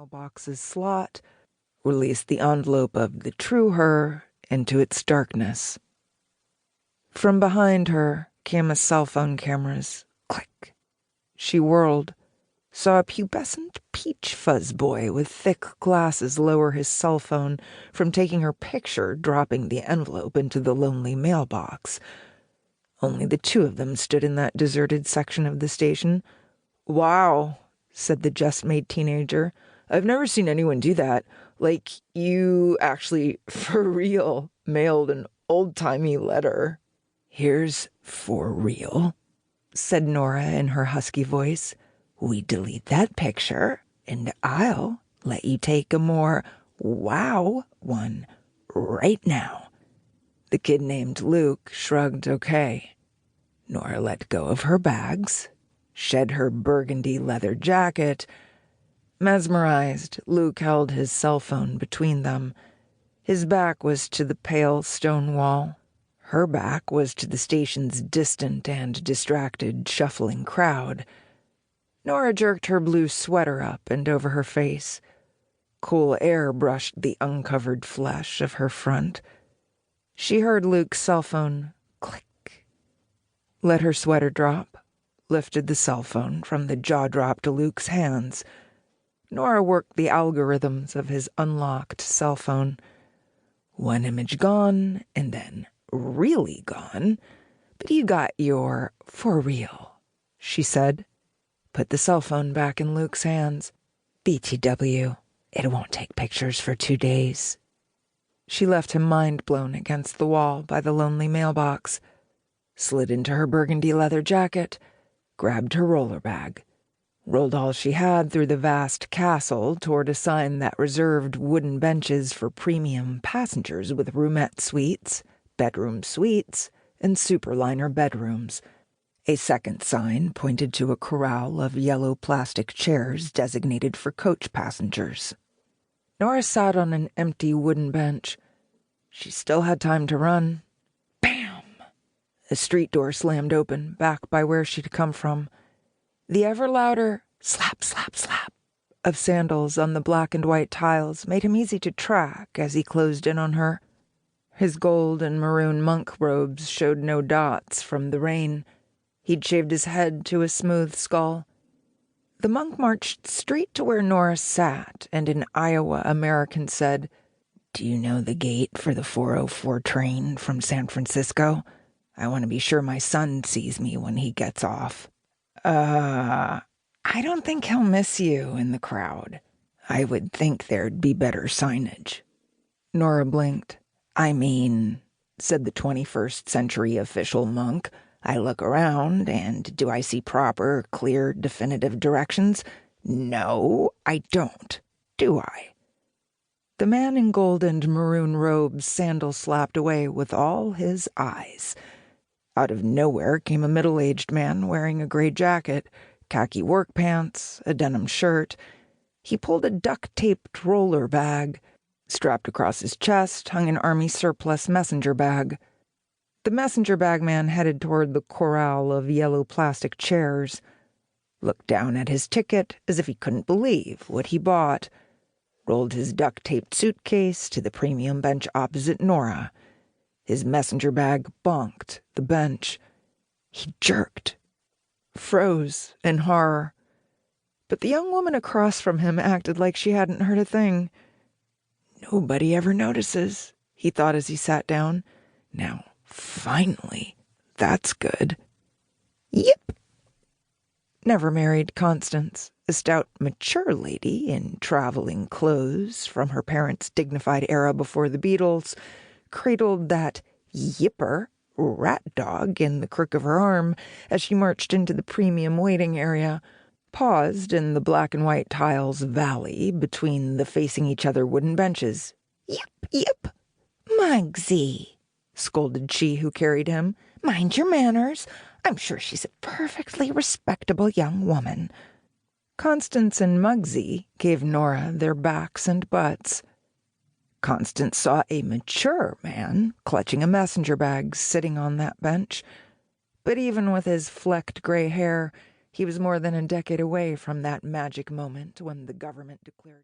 mailbox's slot, released the envelope of the true her into its darkness. From behind her came a cell phone camera's click. She whirled, saw a pubescent peach fuzz boy with thick glasses lower his cell phone from taking her picture, dropping the envelope into the lonely mailbox. Only the two of them stood in that deserted section of the station. "Wow," said the just-made teenager. "I've never seen anyone do that. Like, you actually, for real, mailed an old-timey letter." "Here's for real," said Nora in her husky voice. "We delete that picture, and I'll let you take a more wow one right now." The kid named Luke shrugged okay. Nora let go of her bags, shed her burgundy leather jacket. Mesmerized, Luke held his cell phone between them. His back was to the pale stone wall. Her back was to the station's distant and distracted, shuffling crowd. Nora jerked her blue sweater up and over her face. Cool air brushed the uncovered flesh of her front. She heard Luke's cell phone click. Let her sweater drop, lifted the cell phone from the jaw drop to Luke's hands. Nora worked the algorithms of his unlocked cell phone. One image gone, and then really gone. "But you got your for real," she said. Put the cell phone back in Luke's hands. "BTW, it won't take pictures for 2 days." She left him mind-blown against the wall by the lonely mailbox, slid into her burgundy leather jacket, grabbed her roller bag, rolled all she had through the vast castle toward a sign that reserved wooden benches for premium passengers with roomette suites, bedroom suites, and superliner bedrooms. A second sign pointed to a corral of yellow plastic chairs designated for coach passengers. Nora sat on an empty wooden bench. She still had time to run. Bam! A street door slammed open, back by where she'd come from. The ever-louder slap, slap, slap of sandals on the black and white tiles made him easy to track as he closed in on her. His gold and maroon monk robes showed no dots from the rain. He'd shaved his head to a smooth skull. The monk marched straight to where Nora sat, and in Iowa American said, "Do you know the gate for the 4:04 train from San Francisco? I want to be sure my son sees me when he gets off." I don't think he'll miss you in the crowd. I would think there'd be better signage." Nora blinked. "I mean," said the 21st century official monk, "I look around, and do I see proper, clear, definitive directions? No, I don't. Do I?" The man in gold and maroon robes sandals slapped away with all his eyes. Out of nowhere came a middle-aged man wearing a gray jacket, khaki work pants, a denim shirt. He pulled a duct-taped roller bag. Strapped across his chest hung an army surplus messenger bag. The messenger bag man headed toward the corral of yellow plastic chairs, looked down at his ticket as if he couldn't believe what he bought, rolled his duct-taped suitcase to the premium bench opposite Nora. His messenger bag bonked the bench. He jerked, froze in horror. But the young woman across from him acted like she hadn't heard a thing. "Nobody ever notices," he thought as he sat down. "Now, finally, that's good." "Yip." Never married Constance, a stout, mature lady in traveling clothes from her parents' dignified era before the Beatles, cradled that yipper rat dog in the crook of her arm as she marched into the premium waiting area, paused in the black and white tiles valley between the facing each other wooden benches. "Yip, yip. Mugzy," scolded she who carried him. "Mind your manners. I'm sure she's a perfectly respectable young woman." Constance and Mugzy gave Nora their backs and butts. Constance saw a mature man clutching a messenger bag sitting on that bench. But even with his flecked gray hair, he was more than a decade away from that magic moment when the government declared